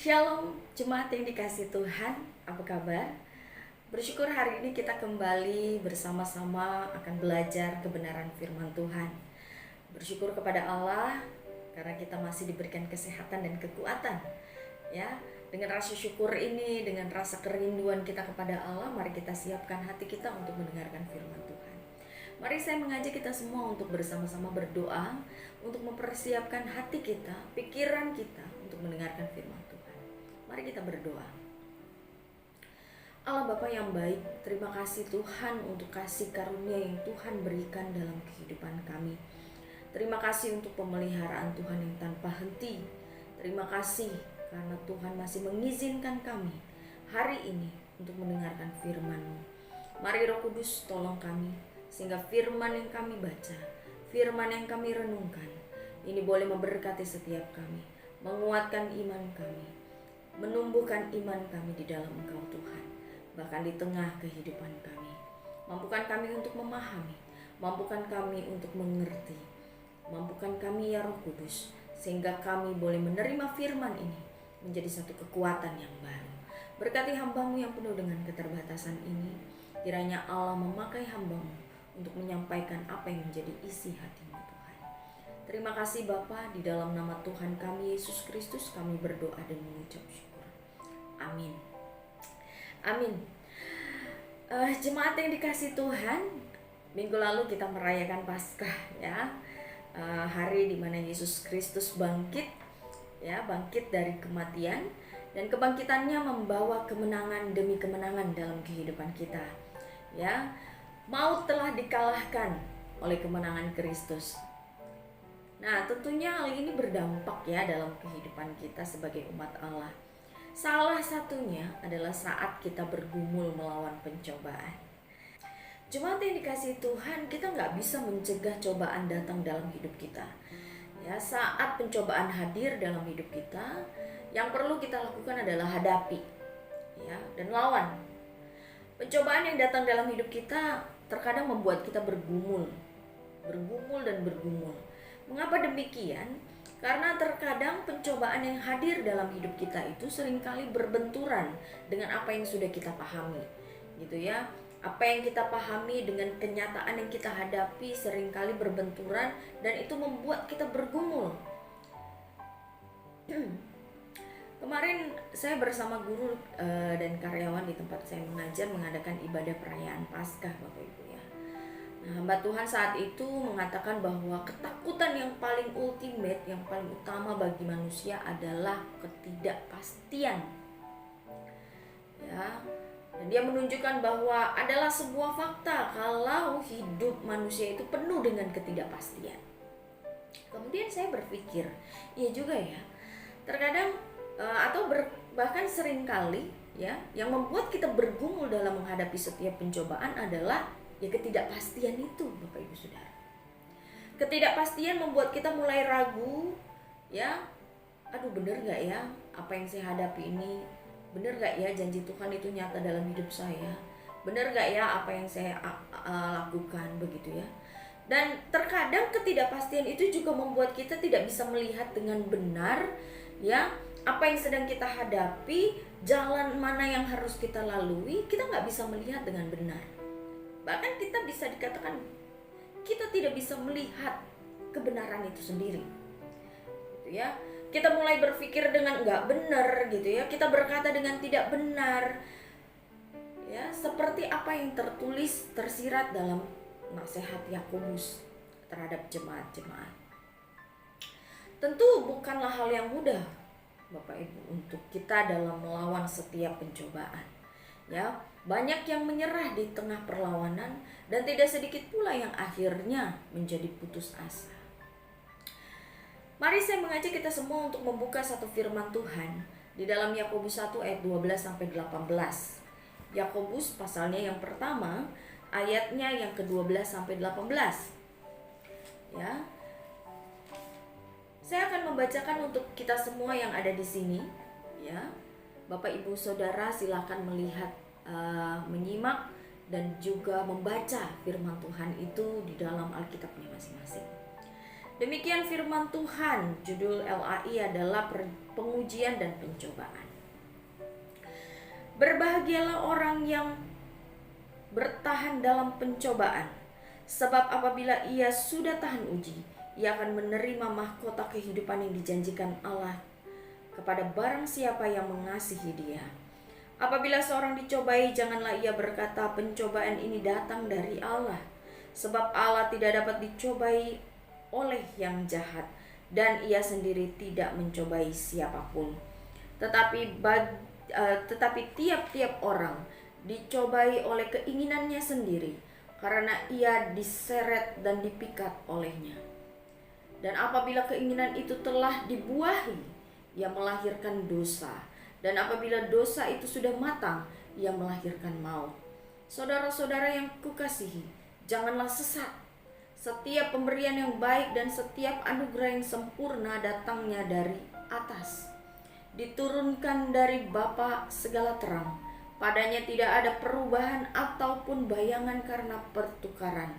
Shalom, jemaat yang dikasih Tuhan, apa kabar? Bersyukur hari ini kita kembali bersama-sama akan belajar kebenaran firman Tuhan. Bersyukur kepada Allah karena kita masih diberikan kesehatan dan kekuatan. Ya, dengan rasa syukur ini, dengan rasa kerinduan kita kepada Allah, mari kita siapkan hati kita untuk mendengarkan firman Tuhan. Mari saya mengajak kita semua untuk bersama-sama berdoa, untuk mempersiapkan hati kita, pikiran kita untuk mendengarkan firman Tuhan. Mari kita berdoa. Allah Bapa yang baik, terima kasih Tuhan untuk kasih karunia yang Tuhan berikan dalam kehidupan kami. Terima kasih untuk pemeliharaan Tuhan yang tanpa henti. Terima kasih karena Tuhan masih mengizinkan kami hari ini untuk mendengarkan firman-Mu. Mari Roh Kudus tolong kami, sehingga firman yang kami baca, firman yang kami renungkan, ini boleh memberkati setiap kami, menguatkan iman kami, menumbuhkan iman kami di dalam Engkau Tuhan, bahkan di tengah kehidupan kami. Mampukan kami untuk memahami, mampukan kami untuk mengerti, mampukan kami ya Roh Kudus, sehingga kami boleh menerima firman ini menjadi satu kekuatan yang baru. Berkati hamba-Mu yang penuh dengan keterbatasan ini, kiranya Allah memakai hamba-Mu untuk menyampaikan apa yang menjadi isi hati-Mu Tuhan. Terima kasih Bapa, di dalam nama Tuhan kami Yesus Kristus kami berdoa dan mengucap syukur. Amin. Amin. Jemaat yang dikasih Tuhan, minggu lalu kita merayakan Paskah ya. Hari di mana Yesus Kristus bangkit ya, bangkit dari kematian, dan kebangkitannya membawa kemenangan demi kemenangan dalam kehidupan kita. Ya. Maut telah dikalahkan oleh kemenangan Kristus. Nah, tentunya hal ini berdampak ya dalam kehidupan kita sebagai umat Allah. Salah satunya adalah saat kita bergumul melawan pencobaan. Jemaat yang dikasihi Tuhan, kita nggak bisa mencegah cobaan datang dalam hidup kita. Ya, saat pencobaan hadir dalam hidup kita, yang perlu kita lakukan adalah hadapi, ya, dan lawan. Pencobaan yang datang dalam hidup kita terkadang membuat kita bergumul dan bergumul. Mengapa demikian? Karena terkadang pencobaan yang hadir dalam hidup kita itu seringkali berbenturan dengan apa yang sudah kita pahami, gitu ya. Apa yang kita pahami dengan kenyataan yang kita hadapi seringkali berbenturan, dan itu membuat kita bergumul. Kemarin saya bersama guru dan karyawan di tempat saya mengajar mengadakan ibadah perayaan Paskah, Bapak Ibu ya. Nah, hamba Tuhan saat itu mengatakan bahwa ketakutan yang paling ultimate, yang paling utama bagi manusia adalah ketidakpastian. Ya. Dan dia menunjukkan bahwa adalah sebuah fakta kalau hidup manusia itu penuh dengan ketidakpastian. Kemudian saya berpikir, iya juga ya. Terkadang bahkan seringkali ya, yang membuat kita bergumul dalam menghadapi setiap pencobaan adalah ya ketidakpastian itu, Bapak Ibu Saudara. Ketidakpastian membuat kita mulai ragu ya. Aduh, bener gak ya apa yang saya hadapi ini? Bener gak ya janji Tuhan itu nyata dalam hidup saya? Bener gak ya apa yang saya lakukan, begitu ya. Dan terkadang ketidakpastian itu juga membuat kita tidak bisa melihat dengan benar ya apa yang sedang kita hadapi, jalan mana yang harus kita lalui, kita nggak bisa melihat dengan benar. Bahkan kita bisa dikatakan kita tidak bisa melihat kebenaran itu sendiri, gitu ya. Kita mulai berpikir dengan nggak benar, gitu ya. Kita berkata dengan tidak benar, ya. Seperti apa yang tersirat dalam nasihat Yakobus terhadap jemaat-jemaat. Tentu bukanlah hal yang mudah, Bapak Ibu, untuk kita dalam melawan setiap pencobaan. Ya, banyak yang menyerah di tengah perlawanan, dan tidak sedikit pula yang akhirnya menjadi putus asa. Mari saya mengajak kita semua untuk membuka satu firman Tuhan di dalam Yakobus 1 ayat 12 sampai 18. Yakobus pasalnya yang pertama, ayatnya yang ke-12 sampai 18. Ya. Saya akan membacakan untuk kita semua yang ada di sini, ya. Bapak Ibu Saudara silakan melihat, menyimak dan juga membaca firman Tuhan itu di dalam Alkitabnya masing-masing. Demikian firman Tuhan. Judul LAI adalah pengujian dan pencobaan. Berbahagialah orang yang bertahan dalam pencobaan, sebab apabila ia sudah tahan uji, ia akan menerima mahkota kehidupan yang dijanjikan Allah kepada barang siapa yang mengasihi Dia. Apabila seorang dicobai, janganlah ia berkata, pencobaan ini datang dari Allah, sebab Allah tidak dapat dicobai oleh yang jahat, dan ia sendiri tidak mencobai siapapun. Tetapi tiap-tiap orang dicobai oleh keinginannya sendiri, karena ia diseret dan dipikat olehnya. Dan apabila keinginan itu telah dibuahi, ia melahirkan dosa. Dan apabila dosa itu sudah matang, ia melahirkan maut. Saudara-saudara yang kukasihi, janganlah sesat. Setiap pemberian yang baik dan setiap anugerah yang sempurna datangnya dari atas, diturunkan dari Bapa segala terang. Padanya tidak ada perubahan ataupun bayangan karena pertukaran.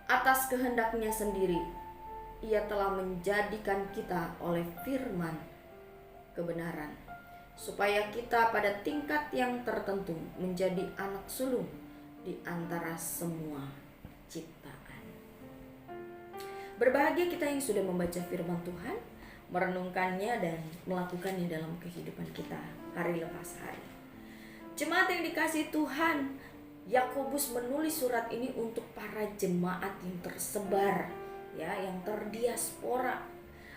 Atas kehendaknya sendiri, Ia telah menjadikan kita oleh firman kebenaran, supaya kita pada tingkat yang tertentu menjadi anak sulung di antara semua ciptaan. Berbahagia kita yang sudah membaca firman Tuhan, merenungkannya dan melakukannya dalam kehidupan kita hari lepas hari. Jemaat yang dikasihi Tuhan, Yakobus menulis surat ini untuk para jemaat yang tersebar, yang terdiaspora.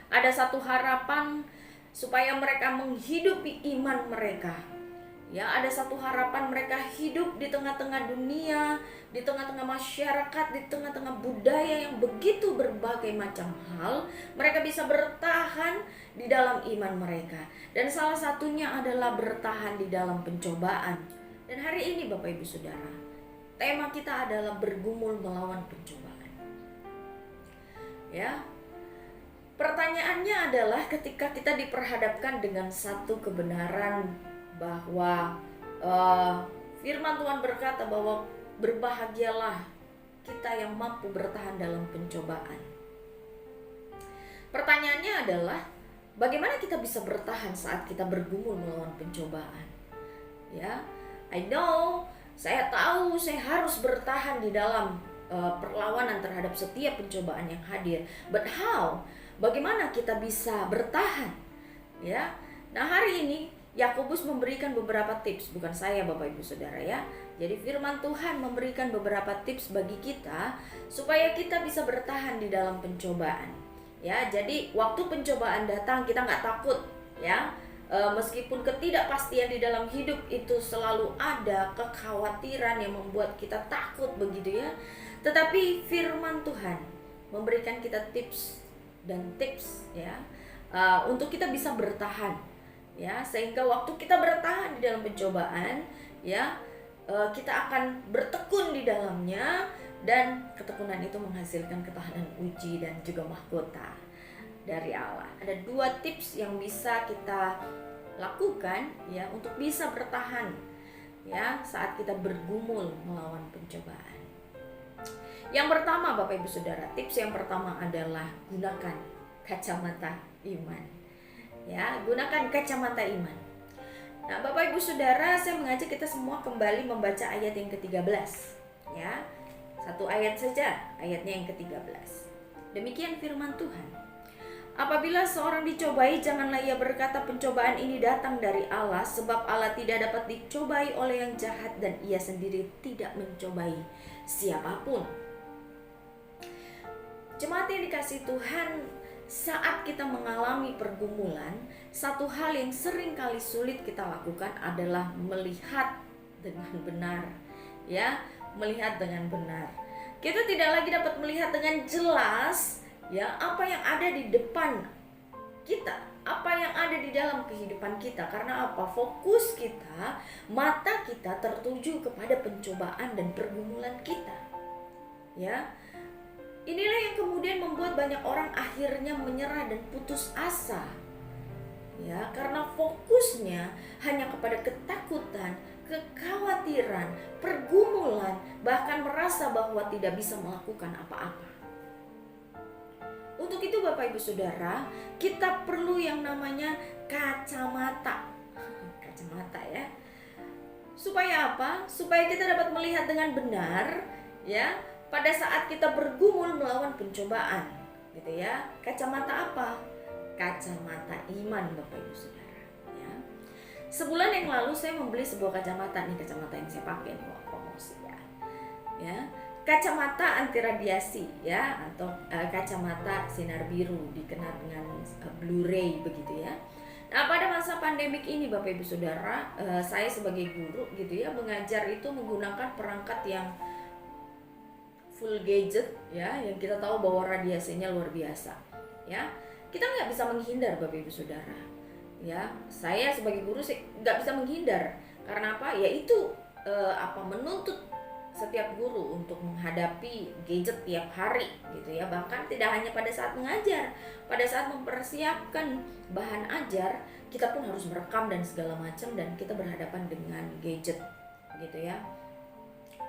Ada satu harapan supaya mereka menghidupi iman mereka. Ada satu harapan mereka hidup di tengah-tengah dunia, di tengah-tengah masyarakat, di tengah-tengah budaya yang begitu berbagai macam hal. Mereka bisa bertahan di dalam iman mereka. Dan salah satunya adalah bertahan di dalam pencobaan. Dan hari ini Bapak Ibu Saudara, tema kita adalah bergumul melawan pencobaan. Pertanyaannya adalah ketika kita diperhadapkan dengan satu kebenaran bahwa firman Tuhan berkata bahwa berbahagialah kita yang mampu bertahan dalam pencobaan. Pertanyaannya adalah bagaimana kita bisa bertahan saat kita bergumul melawan pencobaan? Saya tahu saya harus bertahan di dalam perlawanan terhadap setiap pencobaan yang hadir. But how? Bagaimana kita bisa bertahan? Nah, hari ini Yakobus memberikan beberapa tips, bukan saya Bapak Ibu Saudara Jadi firman Tuhan memberikan beberapa tips bagi kita supaya kita bisa bertahan di dalam pencobaan. Jadi waktu pencobaan datang kita nggak takut meskipun ketidakpastian di dalam hidup itu selalu ada, kekhawatiran yang membuat kita takut begitu Tetapi firman Tuhan memberikan kita tips dan tips untuk kita bisa bertahan. Sehingga waktu kita bertahan di dalam pencobaan, kita akan bertekun di dalamnya, dan ketekunan itu menghasilkan ketahanan uji dan juga mahkota dari Allah. Ada 2 tips yang bisa kita lakukan untuk bisa bertahan saat kita bergumul melawan pencobaan. Yang pertama Bapak Ibu Saudara, tips yang pertama adalah gunakan kacamata iman. Gunakan kacamata iman. Nah, Bapak Ibu Saudara, saya mengajak kita semua kembali membaca ayat yang ke-13. Satu ayat saja, ayatnya yang ke-13. Demikian firman Tuhan. Apabila seorang dicobai, janganlah ia berkata pencobaan ini datang dari Allah, sebab Allah tidak dapat dicobai oleh yang jahat, dan ia sendiri tidak mencobai siapapun. Jemaat yang dikasihi Tuhan, saat kita mengalami pergumulan, satu hal yang sering kali sulit kita lakukan adalah melihat dengan benar. Melihat dengan benar. Kita tidak lagi dapat melihat dengan jelas apa yang ada di depan kita, apa yang ada di dalam kehidupan kita. Karena apa? Fokus kita, mata kita tertuju kepada pencobaan dan pergumulan kita. Inilah yang kemudian membuat banyak orang akhirnya menyerah dan putus asa. Karena fokusnya hanya kepada ketakutan, kekhawatiran, pergumulan, bahkan merasa bahwa tidak bisa melakukan apa-apa. Untuk itu Bapak Ibu Saudara, kita perlu yang namanya kacamata. Kacamata ya. Supaya apa? Supaya kita dapat melihat dengan benar ya pada saat kita bergumul melawan pencobaan, gitu ya. Kacamata apa? Kacamata iman Bapak Ibu Saudara ya. Sebulan yang lalu saya membeli sebuah kacamata nih, kacamata yang saya pakai nih, promosi ya. Ya, kacamata anti radiasi ya, atau kacamata sinar biru, dikenal dengan Blu-ray begitu ya. Nah, pada masa pandemik ini Bapak Ibu Saudara, saya sebagai guru gitu ya, mengajar itu menggunakan perangkat yang full gadget ya, yang kita tahu bahwa radiasinya luar biasa ya. Kita nggak bisa menghindar Bapak Ibu Saudara ya. Saya sebagai guru nggak bisa menghindar. Karena apa? Yaitu menuntut setiap guru untuk menghadapi gadget tiap hari gitu ya. Bahkan tidak hanya pada saat mengajar, pada saat mempersiapkan bahan ajar, kita pun harus merekam dan segala macam, dan kita berhadapan dengan gadget gitu ya.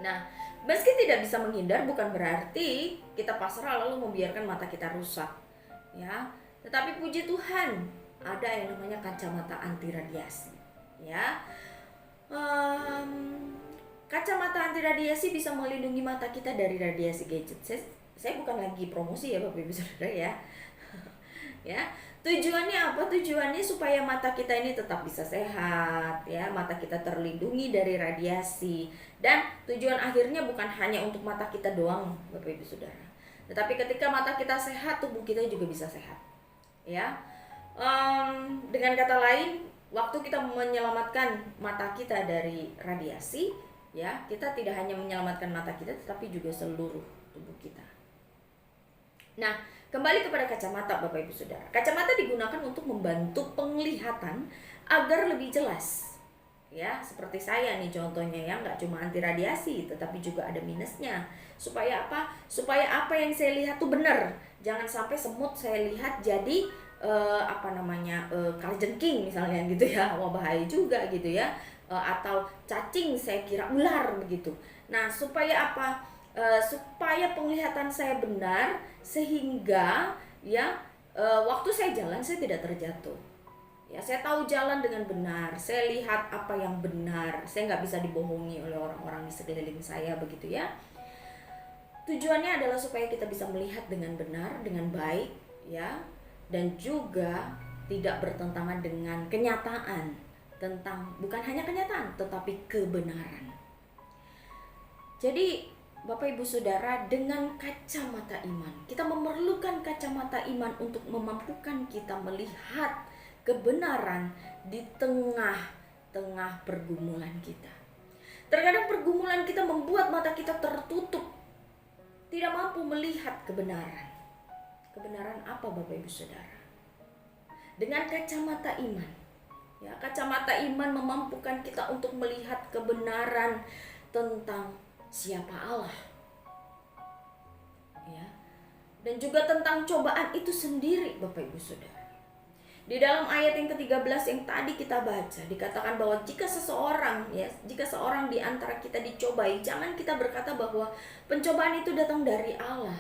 Nah, meski tidak bisa menghindar, bukan berarti kita pasrah lalu membiarkan mata kita rusak ya. Tetapi puji Tuhan, ada yang namanya kacamata anti radiasi ya. Kacamata anti radiasi bisa melindungi mata kita dari radiasi gadget. Saya bukan lagi promosi ya Bapak Ibu Saudara ya. Ya, tujuannya apa? Tujuannya supaya mata kita ini tetap bisa sehat ya, mata kita terlindungi dari radiasi, dan tujuan akhirnya bukan hanya untuk mata kita doang Bapak Ibu Saudara, tetapi ketika mata kita sehat, tubuh kita juga bisa sehat ya. Dengan kata lain, waktu kita menyelamatkan mata kita dari radiasi ya, kita tidak hanya menyelamatkan mata kita, tetapi juga seluruh tubuh kita. Nah, kembali kepada kacamata Bapak Ibu Saudara. Kacamata digunakan untuk membantu penglihatan agar lebih jelas ya. Seperti saya nih contohnya ya, nggak cuma anti radiasi, tetapi juga ada minusnya. Supaya apa? Supaya apa yang saya lihat tuh benar. Jangan sampai semut saya lihat jadi kalajengking misalnya gitu ya. Wah, bahaya juga gitu ya. Atau cacing saya kira ular begitu. Nah, supaya apa? Supaya penglihatan saya benar, sehingga ya waktu saya jalan saya tidak terjatuh ya. Saya tahu jalan dengan benar, saya lihat apa yang benar, saya nggak bisa dibohongi oleh orang-orang di sekeliling saya begitu ya. Tujuannya adalah supaya kita bisa melihat dengan benar, dengan baik ya, dan juga tidak bertentangan dengan kenyataan, tentang bukan hanya kenyataan tetapi kebenaran. Jadi Bapak Ibu Saudara, dengan kacamata iman, kita memerlukan kacamata iman untuk memampukan kita melihat kebenaran di tengah-tengah pergumulan kita. Terkadang pergumulan kita membuat mata kita tertutup, tidak mampu melihat kebenaran. Kebenaran apa Bapak Ibu Saudara? Dengan kacamata iman, ya, kacamata iman memampukan kita untuk melihat kebenaran tentang siapa Allah ya, dan juga tentang cobaan itu sendiri Bapak Ibu Saudara. Di dalam ayat yang ke-13 yang tadi kita baca, dikatakan bahwa jika seorang di antara kita dicobai, jangan kita berkata bahwa pencobaan itu datang dari Allah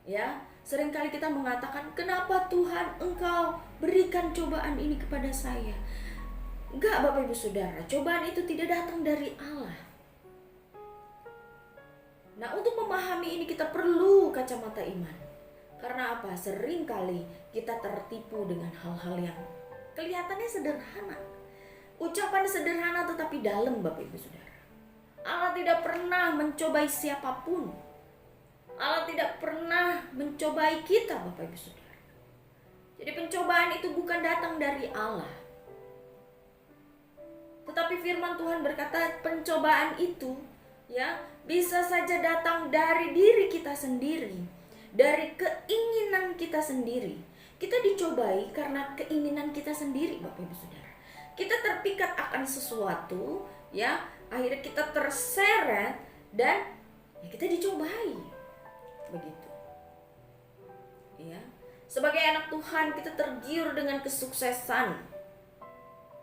ya. Seringkali kita mengatakan, kenapa Tuhan Engkau berikan cobaan ini kepada saya? Enggak Bapak Ibu Saudara, cobaan itu tidak datang dari Allah. Nah, untuk memahami ini kita perlu kacamata iman. Karena apa? Seringkali kita tertipu dengan hal-hal yang kelihatannya sederhana. Ucapan sederhana tetapi dalam Bapak Ibu Saudara. Allah tidak pernah mencobai siapapun. Allah tidak pernah mencobai kita Bapak Ibu Saudara. Jadi pencobaan itu bukan datang dari Allah. Tetapi firman Tuhan berkata pencobaan itu ya bisa saja datang dari diri kita sendiri, dari keinginan kita sendiri. Kita dicobai karena keinginan kita sendiri Bapak Ibu Saudara. Kita terpikat akan sesuatu ya, akhirnya kita terseret dan ya kita dicobai begitu ya. Sebagai anak Tuhan kita tergiur dengan kesuksesan,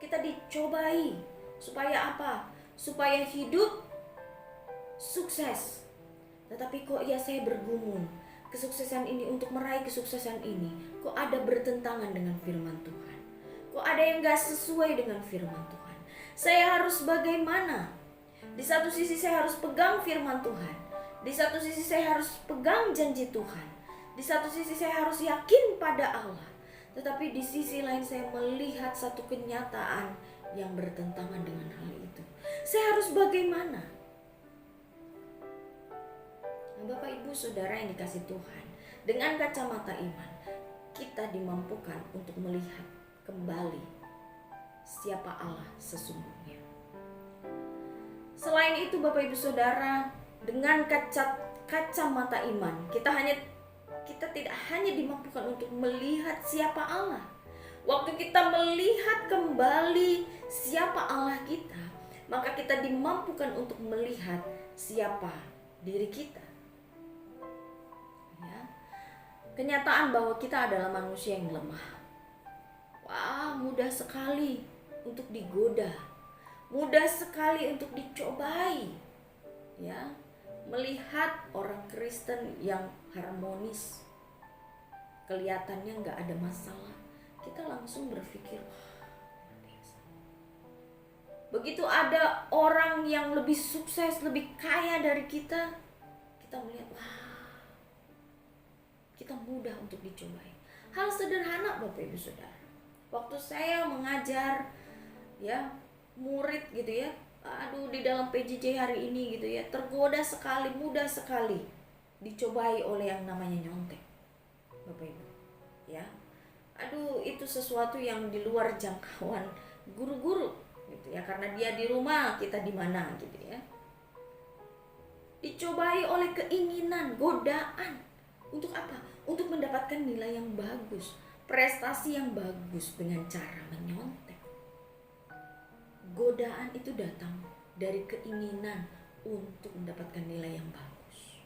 kita dicobai supaya apa? Supaya hidup sukses. Tetapi kok ya saya bergumul, kesuksesan ini, untuk meraih kesuksesan ini, kok ada bertentangan dengan firman Tuhan? Kok ada yang gak sesuai dengan firman Tuhan? Saya harus bagaimana? Di satu sisi saya harus pegang firman Tuhan, di satu sisi saya harus pegang janji Tuhan, di satu sisi saya harus yakin pada Allah. Tetapi di sisi lain saya melihat satu kenyataan yang bertentangan dengan hal itu. Saya harus bagaimana? Nah, Bapak Ibu Saudara yang dikasih Tuhan, dengan kacamata iman kita dimampukan untuk melihat kembali siapa Allah sesungguhnya. Selain itu Bapak Ibu Saudara, dengan kacamata iman kita tidak hanya dimampukan untuk melihat siapa Allah. Waktu kita melihat kembali siapa Allah kita, maka kita dimampukan untuk melihat siapa diri kita. Ya. Kenyataan bahwa kita adalah manusia yang lemah. Wah, mudah sekali untuk digoda, mudah sekali untuk dicobai. Ya, melihat orang Kristen yang harmonis, kelihatannya nggak ada masalah, kita langsung berpikir, wah, biasa. Begitu ada orang yang lebih sukses, lebih kaya dari kita melihat, wah, kita mudah untuk dicobai. Hal sederhana Bapak Ibu Saudara. Waktu saya mengajar ya murid gitu ya, di dalam PJJ hari ini gitu ya, tergoda sekali, mudah sekali dicobai oleh yang namanya nyontek, Bapak Ibu. Ya, itu sesuatu yang di luar jangkauan guru-guru gitu ya, karena dia di rumah, kita di mana gitu ya. Dicobai oleh keinginan, godaan. Untuk apa? Untuk mendapatkan nilai yang bagus, prestasi yang bagus dengan cara menyontek. Godaan itu datang dari keinginan untuk mendapatkan nilai yang bagus.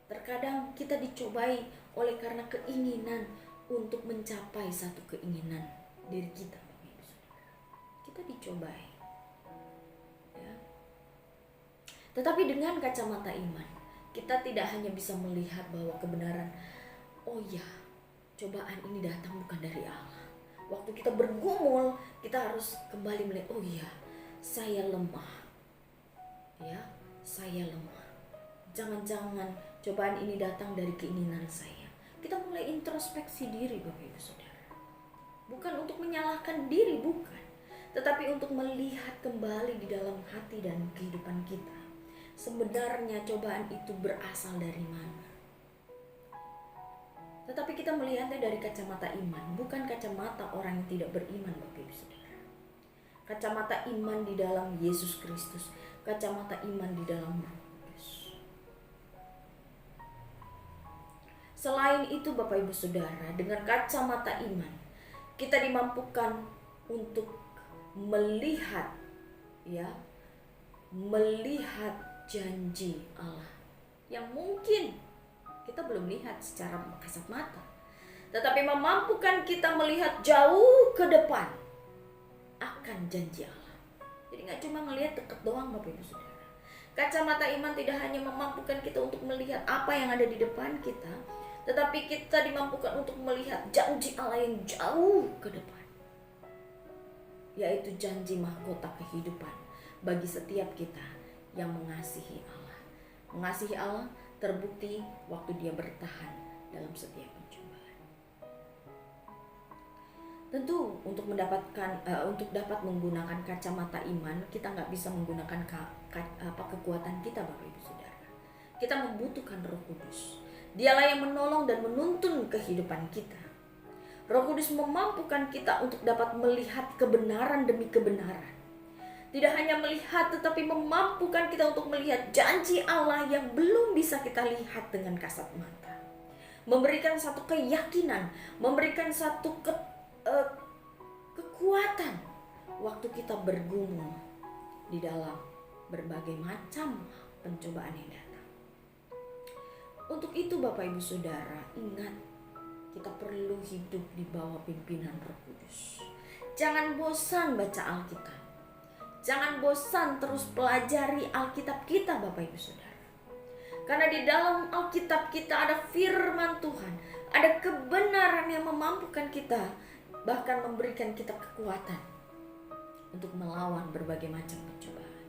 Terkadang kita dicobai oleh karena keinginan untuk mencapai satu keinginan diri kita. Kita dicobai. Ya. Tetapi dengan kacamata iman, kita tidak hanya bisa melihat bahwa kebenaran, oh ya, cobaan ini datang bukan dari Allah. Waktu kita bergumul, kita harus kembali melihat, oh iya, saya lemah. Ya, saya lemah. Jangan-jangan cobaan ini datang dari keinginan saya. Kita mulai introspeksi diri Bapak Ibu Saudara. Bukan untuk menyalahkan diri, bukan. Tetapi untuk melihat kembali di dalam hati dan kehidupan kita. Sebenarnya cobaan itu berasal dari mana? Tetapi kita melihatnya dari kacamata iman, bukan kacamata orang yang tidak beriman Bapak Ibu Saudara. Kacamata iman di dalam Yesus Kristus, kacamata iman di dalam Roh Kudus. Selain itu Bapak Ibu Saudara, dengan kacamata iman, kita dimampukan untuk melihat janji Allah yang mungkin kita belum lihat secara kasat mata, tetapi memampukan kita melihat jauh ke depan akan janji Allah. Jadi gak cuma ngelihat dekat doang Bapak Ibu Saudara. Kacamata iman tidak hanya memampukan kita untuk melihat apa yang ada di depan kita, tetapi kita dimampukan untuk melihat janji Allah yang jauh ke depan, yaitu janji mahkota kehidupan bagi setiap kita yang mengasihi Allah. Mengasihi Allah terbukti waktu dia bertahan dalam setiap pencobaan. Tentu untuk dapat menggunakan kacamata iman, kita nggak bisa menggunakan kekuatan kita Bapak Ibu Saudara. Kita membutuhkan Roh Kudus. Dialah yang menolong dan menuntun kehidupan kita. Roh Kudus memampukan kita untuk dapat melihat kebenaran demi kebenaran. Tidak hanya melihat, tetapi memampukan kita untuk melihat janji Allah yang belum bisa kita lihat dengan kasat mata. Memberikan satu keyakinan, memberikan satu kekuatan waktu kita bergumul di dalam berbagai macam pencobaan yang datang. Untuk itu Bapak Ibu Saudara, ingat, kita perlu hidup di bawah pimpinan Roh Kudus. Jangan bosan baca Alkitab. Jangan bosan terus pelajari Alkitab kita Bapak Ibu Saudara. Karena di dalam Alkitab kita ada firman Tuhan, ada kebenaran yang memampukan kita, bahkan memberikan kita kekuatan untuk melawan berbagai macam pencobaan.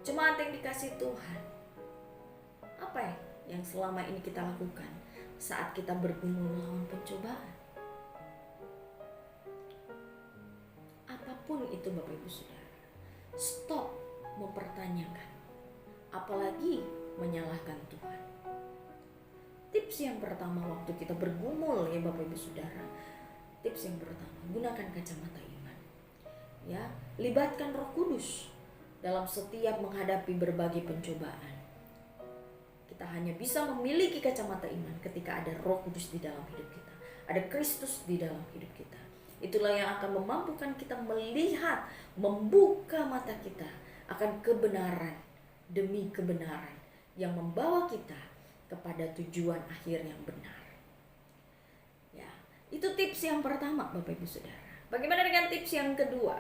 Jemaat yang dikasihi Tuhan, apa yang selama ini kita lakukan saat kita bergumul melawan pencobaan? Apapun itu Bapak Ibu Saudara, stop mempertanyakan, apalagi menyalahkan Tuhan. Tips yang pertama waktu kita bergumul ya Bapak Ibu Saudara, tips yang pertama, gunakan kacamata iman. Ya, libatkan Roh Kudus dalam setiap menghadapi berbagai pencobaan. Kita hanya bisa memiliki kacamata iman ketika ada Roh Kudus di dalam hidup kita, ada Kristus di dalam hidup kita. Itulah yang akan memampukan kita melihat, membuka mata kita akan kebenaran demi kebenaran yang membawa kita kepada tujuan akhir yang benar. Ya, itu tips yang pertama Bapak Ibu Saudara. Bagaimana dengan tips yang kedua?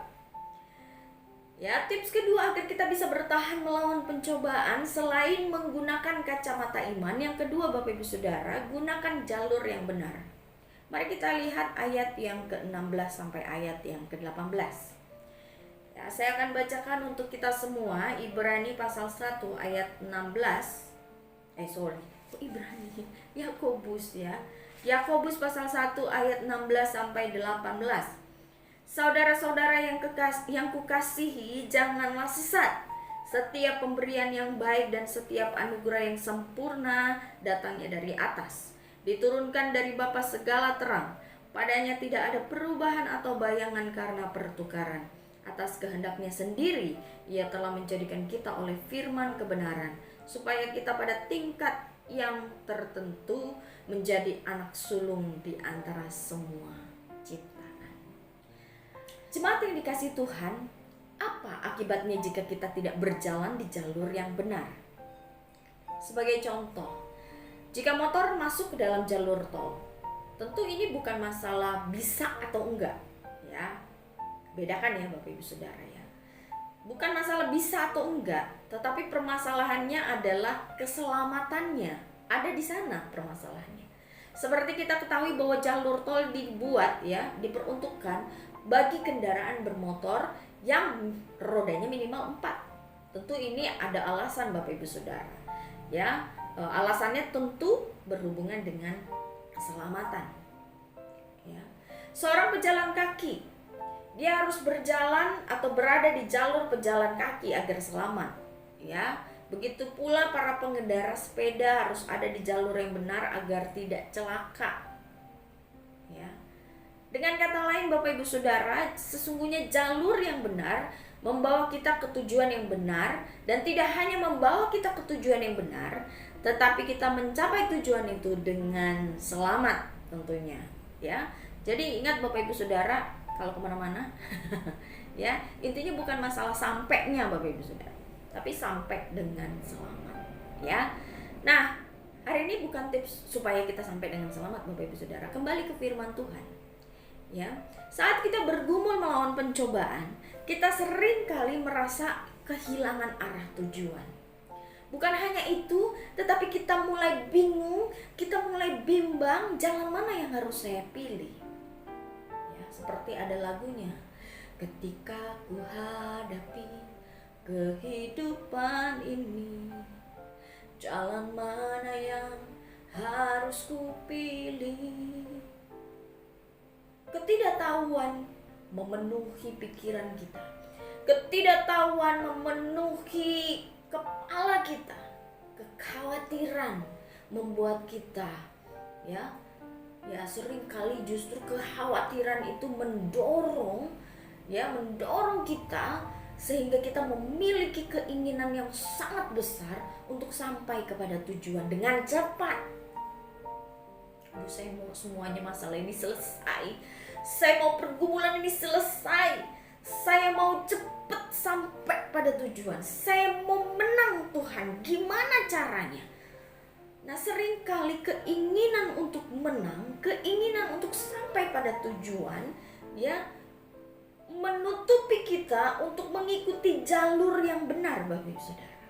Ya, tips kedua agar kita bisa bertahan melawan pencobaan selain menggunakan kacamata iman, yang kedua Bapak Ibu Saudara, gunakan jalur yang benar. Mari kita lihat ayat yang ke-16 sampai ayat yang ke-18. Ya, saya akan bacakan untuk kita semua Ibrani pasal 1 ayat 16. Ibrani, Yakobus ya. Yakobus pasal 1 ayat 16 sampai 18. Saudara-saudara yang kukasihi, janganlah sesat. Setiap pemberian yang baik dan setiap anugerah yang sempurna datangnya dari atas, diturunkan dari Bapa segala terang. Padanya tidak ada perubahan atau bayangan karena pertukaran. Atas kehendaknya sendiri, Ia telah menjadikan kita oleh firman kebenaran, supaya kita pada tingkat yang tertentu menjadi anak sulung di antara semua ciptaan. Jemaat yang dikasihi Tuhan, apa akibatnya jika kita tidak berjalan di jalur yang benar? Sebagai contoh, jika motor masuk ke dalam jalur tol, tentu ini bukan masalah bisa atau enggak, ya. Bedakan ya Bapak Ibu Saudara ya. Bukan masalah bisa atau enggak, tetapi permasalahannya adalah keselamatannya. Ada di sana permasalahannya. Seperti kita ketahui bahwa jalur tol dibuat ya, diperuntukkan bagi kendaraan bermotor yang rodanya minimal 4. Tentu ini ada alasan Bapak Ibu Saudara. Ya, alasannya tentu berhubungan dengan keselamatan. Ya. Seorang pejalan kaki, dia harus berjalan atau berada di jalur pejalan kaki agar selamat. Ya, begitu pula para pengendara sepeda harus ada di jalur yang benar agar tidak celaka. Ya. Dengan kata lain Bapak Ibu Saudara, sesungguhnya jalur yang benar membawa kita ke tujuan yang benar, dan tidak hanya membawa kita ke tujuan yang benar, tetapi kita mencapai tujuan itu dengan selamat tentunya. Ya, jadi ingat Bapak Ibu Saudara, kalau kemana-mana, ya intinya bukan masalah sampainya Bapak Ibu Saudara, tapi sampai dengan selamat. Ya, nah hari ini bukan tips supaya kita sampai dengan selamat Bapak Ibu Saudara. Kembali ke firman Tuhan. Ya, saat kita bergumul melawan pencobaan, kita sering kali merasa kehilangan arah tujuan. Bukan hanya itu, tetapi kita mulai bingung, kita mulai bimbang jalan mana yang harus saya pilih. Ya, seperti ada lagunya, ketika ku hadapi kehidupan ini, jalan mana yang harus ku pilih. Ketidaktahuan memenuhi pikiran kita, ketidaktahuan memenuhi kepala kita, kekhawatiran membuat kita ya seringkali justru kekhawatiran itu mendorong kita sehingga kita memiliki keinginan yang sangat besar untuk sampai kepada tujuan dengan cepat. Saya mau semuanya masalah ini selesai, saya mau pergumulan ini selesai, saya mau cepat sampai pada tujuan, saya mau menang Tuhan, gimana caranya? Nah, seringkali keinginan untuk menang, keinginan untuk sampai pada tujuan ya menutupi kita untuk mengikuti jalur yang benar Bapak Ibu Saudara.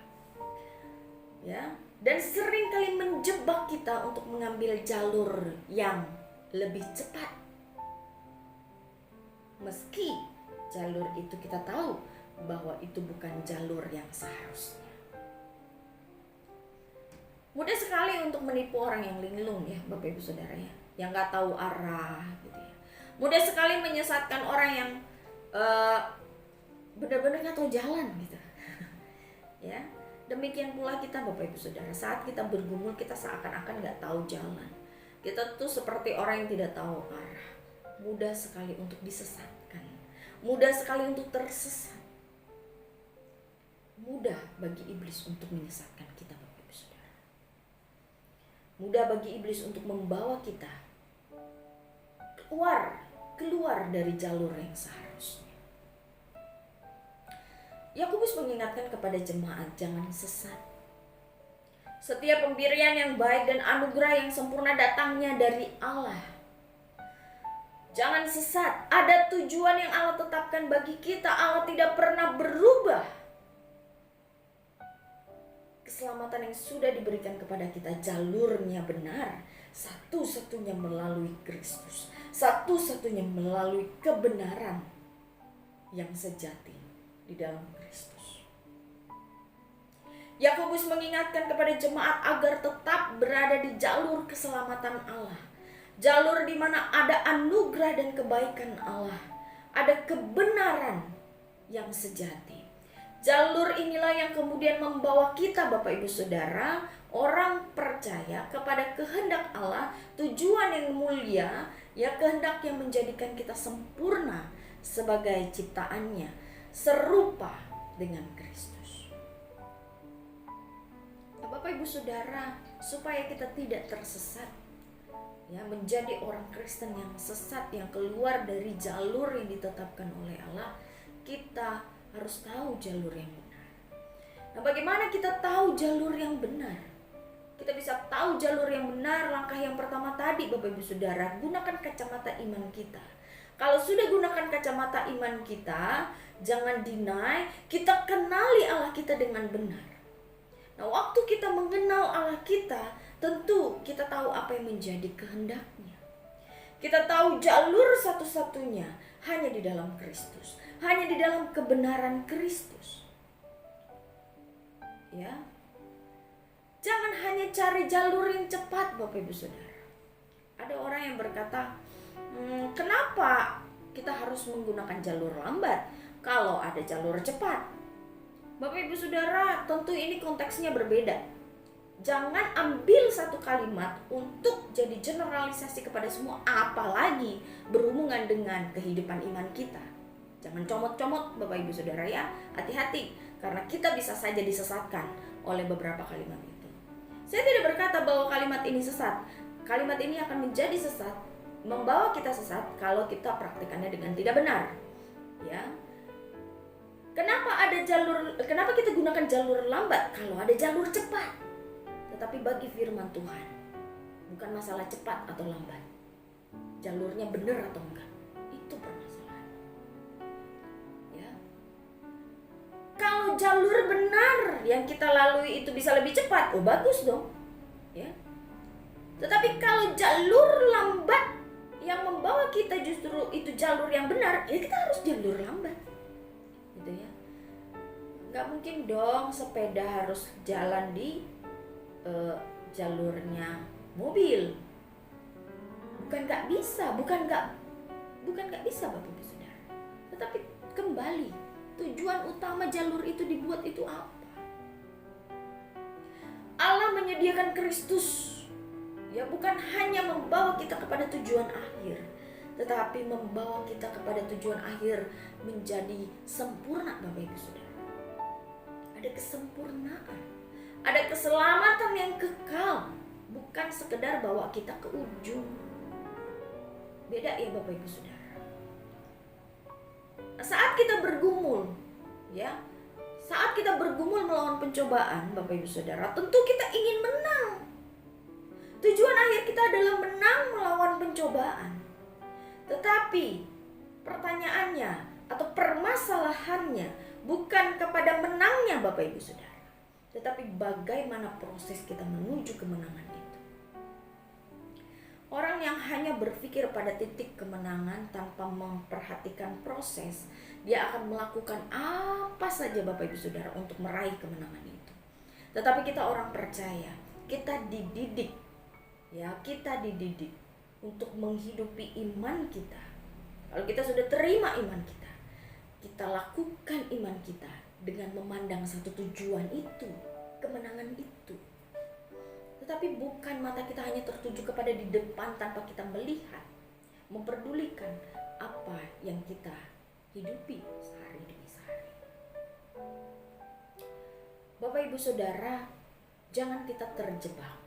ya, dan sering kali menjebak kita untuk mengambil jalur yang lebih cepat. Meski jalur itu kita tahu bahwa itu bukan jalur yang seharusnya. Mudah sekali untuk menipu orang yang linglung ya Bapak Ibu Saudara ya, yang gak tahu arah gitu ya. Mudah sekali menyesatkan orang yang benar-benar gak tahu jalan gitu. Ya, demikian pula kita Bapak Ibu Saudara, saat kita bergumul kita seakan-akan gak tahu jalan. Kita tuh seperti orang yang tidak tahu arah. Mudah sekali untuk disesatkan, mudah sekali untuk tersesat. Mudah bagi iblis untuk menyesatkan kita Bapak Ibu Saudara. Mudah bagi iblis untuk membawa kita keluar dari jalur yang seharusnya. Yakobus mengingatkan kepada jemaat jangan sesat. Setiap pemberian yang baik dan anugerah yang sempurna datangnya dari Allah. Jangan sesat. Ada tujuan yang Allah tetapkan bagi kita. Allah tidak pernah berubah. Keselamatan yang sudah diberikan kepada kita jalurnya benar. Satu-satunya melalui Kristus. Satu-satunya melalui kebenaran yang sejati di dalam Kristus. Yakobus mengingatkan kepada jemaat agar tetap berada di jalur keselamatan Allah. Jalur di mana ada anugerah dan kebaikan Allah. Ada kebenaran yang sejati. Jalur inilah yang kemudian membawa kita Bapak Ibu Saudara, orang percaya kepada kehendak Allah, tujuan yang mulia, ya kehendak yang menjadikan kita sempurna sebagai ciptaannya, serupa dengan Kristus. Bapak Ibu Saudara, supaya kita tidak tersesat, ya menjadi orang Kristen yang sesat, yang keluar dari jalur yang ditetapkan oleh Allah, kita harus tahu jalur yang benar. Nah, bagaimana kita tahu jalur yang benar? Kita bisa tahu jalur yang benar. Langkah yang pertama tadi Bapak Ibu Saudara, gunakan kacamata iman kita. Kalau sudah gunakan kacamata iman kita, jangan deny, kita kenali Allah kita dengan benar. Nah, waktu kita mengenal Allah kita, tentu kita tahu apa yang menjadi kehendaknya. Kita tahu jalur satu-satunya hanya di dalam Kristus, hanya di dalam kebenaran Kristus. Ya, jangan hanya cari jalur yang cepat Bapak Ibu Saudara. Ada orang yang berkata, kenapa kita harus menggunakan jalur lambat kalau ada jalur cepat? Bapak Ibu Saudara, tentu ini konteksnya berbeda. Jangan ambil satu kalimat untuk jadi generalisasi kepada semua, apalagi berhubungan dengan kehidupan iman kita. Jangan comot-comot Bapak Ibu Saudara ya, hati-hati, karena kita bisa saja disesatkan oleh beberapa kalimat itu. Saya tidak berkata bahwa kalimat ini sesat. Kalimat ini akan menjadi sesat, membawa kita sesat kalau kita praktikannya dengan tidak benar. Ya. Kenapa kita gunakan jalur lambat kalau ada jalur cepat? Tetapi bagi firman Tuhan, bukan masalah cepat atau lambat. Jalurnya benar atau enggak, itu permasalahan. Ya. Kalau jalur benar yang kita lalui itu bisa lebih cepat, oh bagus dong. Ya. Tetapi kalau jalur lambat yang membawa kita justru itu jalur yang benar, ya kita harus jalur lambat. Gitu ya. Gak mungkin dong sepeda harus jalan di jalurnya mobil. Bukan gak bisa Bapak Ibu Saudara. Tetapi kembali, tujuan utama jalur itu dibuat itu apa? Allah menyediakan Kristus, ya bukan hanya membawa kita kepada tujuan akhir, tetapi membawa kita kepada tujuan akhir menjadi sempurna Bapak Ibu Saudara. Ada kesempurnaan, ada keselamatan yang kekal, bukan sekedar bawa kita ke ujung. Beda ya Bapak Ibu Saudara. Saat kita bergumul, ya, saat kita bergumul melawan pencobaan Bapak Ibu Saudara, tentu kita ingin menang. Tujuan akhir kita adalah menang melawan pencobaan. Tetapi pertanyaannya atau permasalahannya bukan kepada menangnya Bapak Ibu Saudara. tetapi bagaimana proses kita menuju kemenangan itu. Orang yang hanya berpikir pada titik kemenangan tanpa memperhatikan proses, dia akan melakukan apa saja Bapak Ibu Saudara untuk meraih kemenangan itu. Tetapi kita orang percaya, kita dididik untuk menghidupi iman kita. Kalau kita sudah terima iman kita lakukan iman kita dengan memandang satu tujuan itu, kemenangan itu. Tetapi bukan mata kita hanya tertuju kepada di depan tanpa kita melihat, memperdulikan apa yang kita hidupi sehari demi sehari. Bapak Ibu Saudara, jangan kita terjebak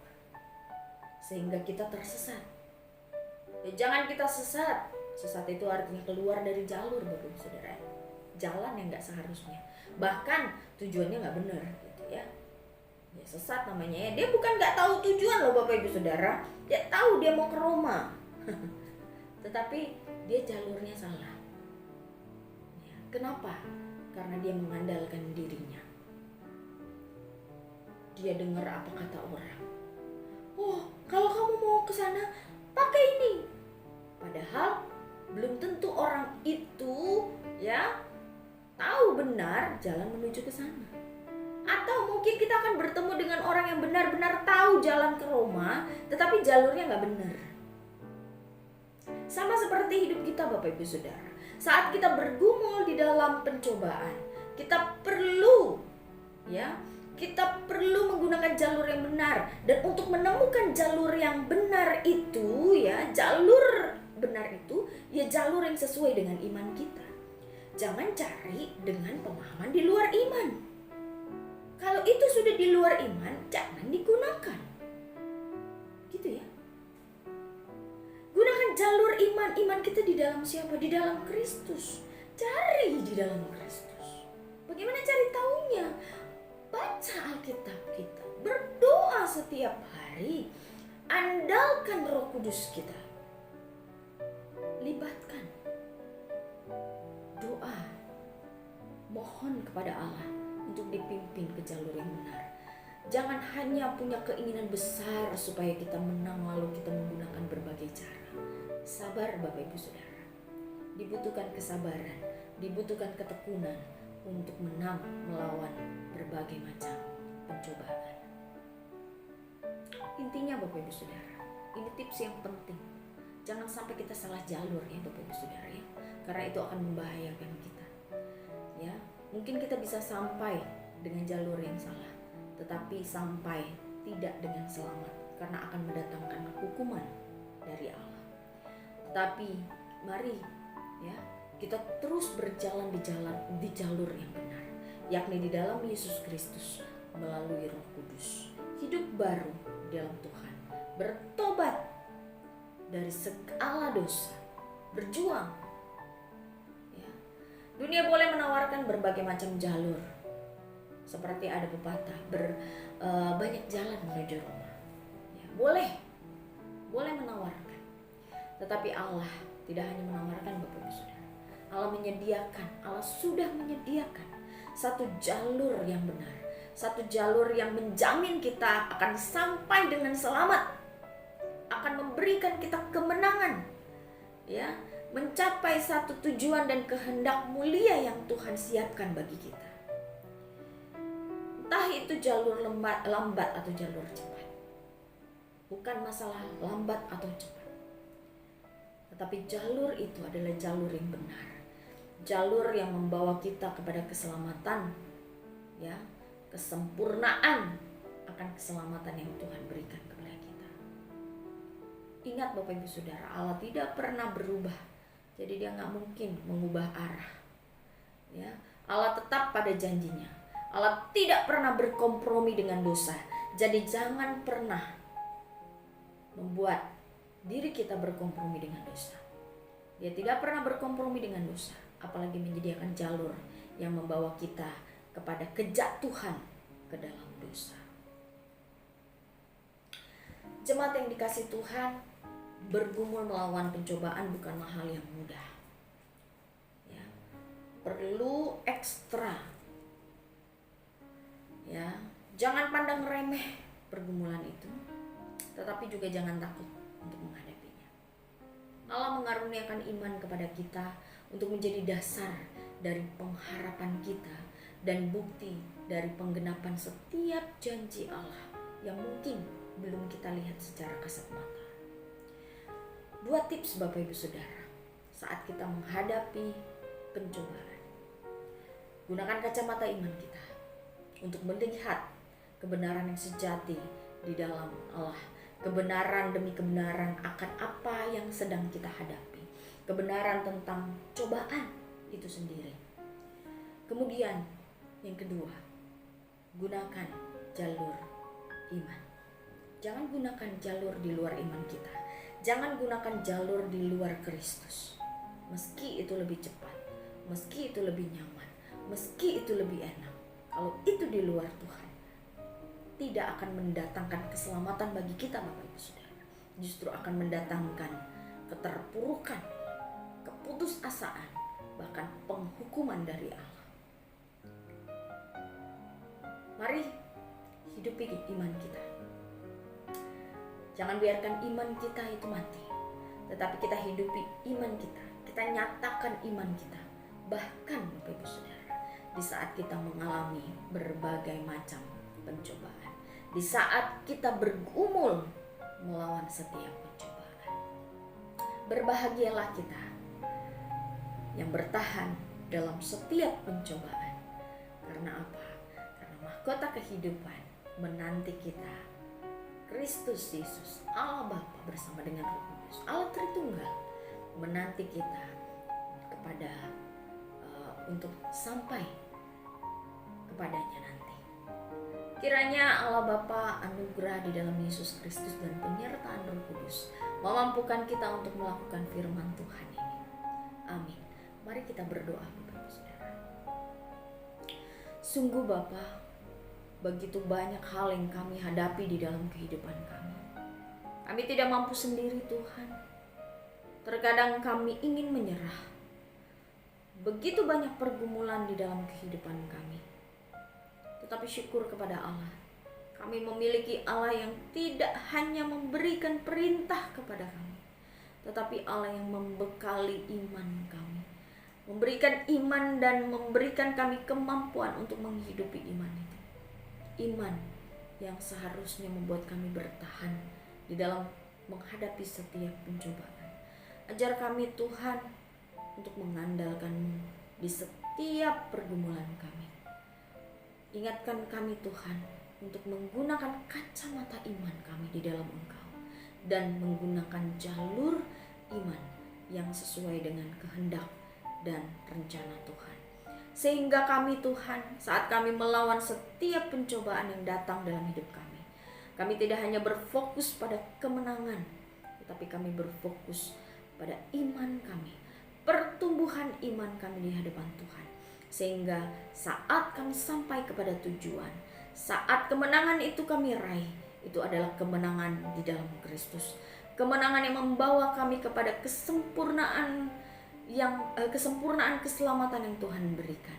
sehingga kita tersesat. Jangan kita sesat. Sesat itu artinya keluar dari jalur Bapak Ibu Saudara. Jalan yang gak seharusnya. Bahkan tujuannya gak benar gitu ya. Ya sesat namanya ya. Dia bukan gak tahu tujuan loh Bapak Ibu Saudara. Dia tahu dia mau ke Roma. Tetapi dia jalurnya salah. Ya, kenapa? Karena dia mengandalkan dirinya. Dia dengar apa kata orang. Oh, kalau kamu mau ke sana, pakai ini. Padahal belum tentu orang itu ya tahu benar jalan menuju ke sana. Atau mungkin kita akan bertemu dengan orang yang benar-benar tahu jalan ke Roma, tetapi jalurnya nggak benar. Sama seperti hidup kita Bapak Ibu Saudara. Saat kita bergumul di dalam pencobaan, kita perlu menggunakan jalur yang benar. Dan untuk menemukan jalur yang benar itu jalur benar itu jalur yang sesuai dengan iman kita. Jangan cari dengan pemahaman di luar iman. Kalau itu sudah di luar iman, jangan digunakan. Gitu ya. Gunakan jalur iman. Iman kita di dalam siapa? Di dalam Kristus. Cari di dalam Kristus. Bagaimana cari taunya? Baca Alkitab kita. Berdoa setiap hari. Andalkan Roh Kudus kita. Libatkan. Doa. Mohon kepada Allah untuk dipimpin ke jalur yang benar. Jangan hanya punya keinginan besar supaya kita menang lalu kita menggunakan berbagai cara. Sabar Bapak Ibu Saudara. Dibutuhkan kesabaran, dibutuhkan ketekunan untuk menang melawan berbagai macam pencobaan. Intinya Bapak Ibu Saudara, ini tips yang penting. Jangan sampai kita salah jalur ya Bapak Ibu Saudara ya. Karena itu akan membahayakan kita. Ya, mungkin kita bisa sampai dengan jalur yang salah, tetapi sampai tidak dengan selamat karena akan mendatangkan hukuman dari Allah. Tetapi mari ya, kita terus berjalan di jalur yang benar, yakni di dalam Yesus Kristus melalui Roh Kudus. Hidup baru di dalam Tuhan, bertobat dari segala dosa, berjuang. Ya. Dunia boleh menawarkan berbagai macam jalur. Seperti ada pepatah, banyak jalan menuju Roma. Ya, boleh menawarkan. Tetapi Allah tidak hanya menawarkan Bapak Ibu Saudara. Allah sudah menyediakan satu jalur yang benar. Satu jalur yang menjamin kita akan sampai dengan selamat. Akan memberikan kita kemenangan. Ya, mencapai satu tujuan dan kehendak mulia yang Tuhan siapkan bagi kita. Entah itu jalur lambat atau jalur cepat. Bukan masalah lambat atau cepat. Tetapi jalur itu adalah jalur yang benar. Jalur yang membawa kita kepada keselamatan. Ya, kesempurnaan akan keselamatan yang Tuhan berikan kepada kita. Ingat Bapak Ibu Saudara, Allah tidak pernah berubah. Jadi dia gak mungkin mengubah arah. Ya, Allah tetap pada janjinya. Allah tidak pernah berkompromi dengan dosa. Jadi jangan pernah membuat diri kita berkompromi dengan dosa. Dia tidak pernah berkompromi dengan dosa, apalagi menyediakan jalur yang membawa kita kepada kejatuhan ke dalam dosa. Jemaat yang dikasihi Tuhan, bergumul melawan pencobaan bukanlah hal yang mudah. Ya, perlu ekstra. Ya, Jangan pandang remeh pergumulan itu, tetapi juga jangan takut untuk menghadapinya. Allah mengaruniakan iman kepada kita untuk menjadi dasar dari pengharapan kita dan bukti dari penggenapan setiap janji Allah yang mungkin belum kita lihat secara kasat mata. 2 tips Bapak Ibu Saudara saat kita menghadapi pencobaan. Gunakan kacamata iman kita untuk melihat kebenaran yang sejati di dalam Allah. Kebenaran demi kebenaran akan apa yang sedang kita hadapi. Kebenaran tentang cobaan itu sendiri. Kemudian yang kedua, gunakan jalur iman. Jangan gunakan jalur di luar iman kita. Jangan gunakan jalur di luar Kristus. Meski itu lebih cepat, meski itu lebih nyaman, meski itu lebih enak, kalau itu di luar Tuhan, tidak akan mendatangkan keselamatan bagi kita Bapak Ibu Saudara. Justru akan mendatangkan keterpurukan, keputusasaan, bahkan penghukuman dari Allah. Mari hidupi iman kita. Jangan biarkan iman kita itu mati, tetapi kita hidupi iman kita. Kita nyatakan iman kita. Bahkan Bapak Ibu Saudara, di saat kita mengalami berbagai macam pencobaan, di saat kita bergumul melawan setiap pencobaan, berbahagialah kita yang bertahan dalam setiap pencobaan. Karena apa? Karena mahkota kehidupan menanti kita, Kristus Yesus, Allah Bapa bersama dengan Roh Kudus, Allah Tritunggal menanti kita kepada untuk sampai kepadanya nanti. Kiranya Allah Bapa anugerah di dalam Yesus Kristus dan penyertaan Roh Kudus memampukan kita untuk melakukan firman Tuhan ini. Amin. Mari kita berdoa Bapak Ibu Saudara. Sungguh Bapa, begitu banyak hal yang kami hadapi di dalam kehidupan kami. Kami tidak mampu sendiri Tuhan. Terkadang kami ingin menyerah. Begitu banyak pergumulan di dalam kehidupan kami. Tetapi syukur kepada Allah, kami memiliki Allah yang tidak hanya memberikan perintah kepada kami, tetapi Allah yang membekali iman kami, memberikan iman dan memberikan kami kemampuan untuk menghidupi iman itu. Iman yang seharusnya membuat kami bertahan di dalam menghadapi setiap pencobaan. Ajar kami Tuhan untuk mengandalkan-Mu di setiap pergumulan kami. Ingatkan kami Tuhan untuk menggunakan kacamata iman kami di dalam Engkau dan menggunakan jalur iman yang sesuai dengan kehendak dan rencana Tuhan. Sehingga kami Tuhan, saat kami melawan setiap pencobaan yang datang dalam hidup kami tidak hanya berfokus pada kemenangan, tetapi kami berfokus pada iman kami, pertumbuhan iman kami di hadapan Tuhan. Sehingga saat kami sampai kepada tujuan, saat kemenangan itu kami raih, itu adalah kemenangan di dalam Kristus. Kemenangan yang membawa kami kepada kesempurnaan keselamatan yang Tuhan berikan,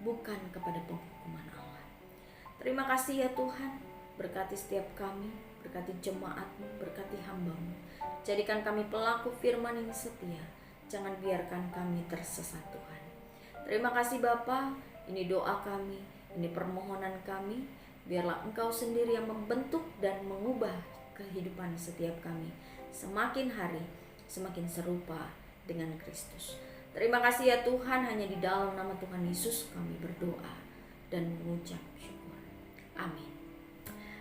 bukan kepada penghukuman Allah. Terima kasih ya Tuhan, berkati setiap kami, berkati jemaat-Mu, berkati hamba-Mu. Jadikan kami pelaku firman yang setia, jangan biarkan kami tersesat Tuhan. Terima kasih Bapa, ini doa kami, ini permohonan kami, biarlah Engkau sendiri yang membentuk dan mengubah kehidupan setiap kami, semakin hari semakin serupa dengan Kristus. Terima kasih ya Tuhan, hanya di dalam nama Tuhan Yesus kami berdoa dan mengucap syukur. Amin.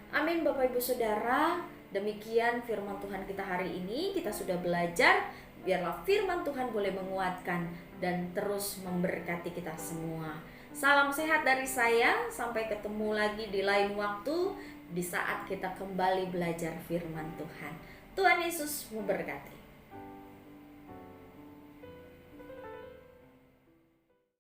Amin Bapak Ibu Saudara, demikian firman Tuhan kita hari ini. Kita sudah belajar, biarlah firman Tuhan boleh menguatkan dan terus memberkati kita semua. Salam sehat dari saya, sampai ketemu lagi di lain waktu di saat kita kembali belajar firman Tuhan. Tuhan Yesus memberkati.